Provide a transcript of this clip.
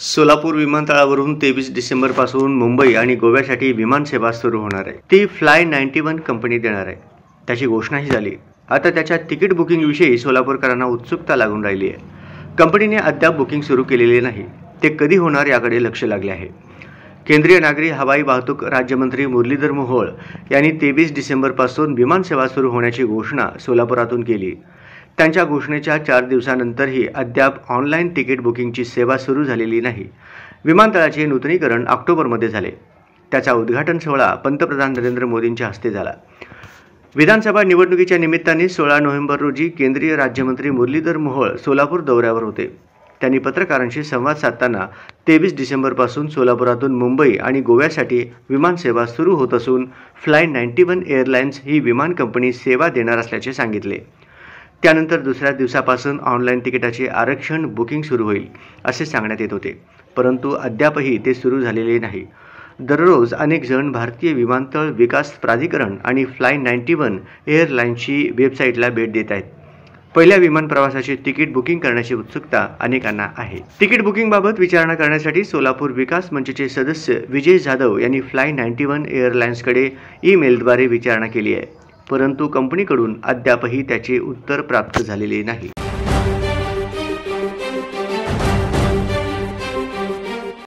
सोलापूर विमानतळावरून 23 डिसेंबरपासून मुंबई आणि गोव्यासाठी विमानसेवा सुरू होणार आहे। ती फ्लाय 91 कंपनी देणार आहे। त्याची घोषणाही झाली। आता त्याच्या तिकीट बुकिंगविषयी सोलापूरकरांना उत्सुकता लागून राहिली आहे। कंपनीने अद्याप बुकिंग सुरू केलेले नाही। ते कधी होणार याकडे लक्ष लागले आहे। केंद्रीय नागरी हवाई वाहतूक राज्यमंत्री मुरलीधर मोहोळ यांनी 23 डिसेंबरपासून विमानसेवा सुरू होण्याची घोषणा सोलापुरातून केली। त्यांच्या घोषणेच्या 4 दिवसानंतरही अद्याप ऑनलाईन तिकीट बुकिंगची सेवा सुरू झालेली नाही। विमानतळाचे नूतनीकरण ऑक्टोबरमध्ये झाले। त्याचा उद्घाटन सोहळा पंतप्रधान नरेंद्र मोदींच्या हस्ते झाला। विधानसभा निवडणुकीच्या निमित्ताने 16 नोव्हेंबर रोजी केंद्रीय राज्यमंत्री मुरलीधर मोहोळ सोलापूर दौऱ्यावर होते। त्यांनी पत्रकारांशी संवाद साधताना 23 डिसेंबरपासून सोलापुरातून मुंबई आणि गोव्यासाठी विमानसेवा सुरू होत असून फ्लाय 91 एअरलाइन्स ही विमान कंपनी सेवा देणार असल्याचे सांगितले। त्यानंतर दुसऱ्या दिवसापासून ऑनलाईन तिकिटाचे आरक्षण बुकिंग सुरू होईल असे सांगण्यात येत होते, परंतु अद्यापही ते सुरू झालेले नाही। दररोज अनेक जण भारतीय विमानतळ विकास प्राधिकरण आणि फ्लाय 91 एअरलाइन्सची वेबसाईटला भेट देत आहेत। पहिल्या विमान प्रवासाचे तिकीट बुकिंग करण्याची उत्सुकता अनेकांना आहे। तिकीट बुकिंगबाबत विचारणा करण्यासाठी सोलापूर विकास मंचचे सदस्य विजय जाधव यांनी फ्लाय 91 एअरलाइन्सकडे ईमेलद्वारे विचारणा केली आहे, परंतु कंपनीकडून अद्यापही त्याचे उत्तर प्राप्त झालेले नाही।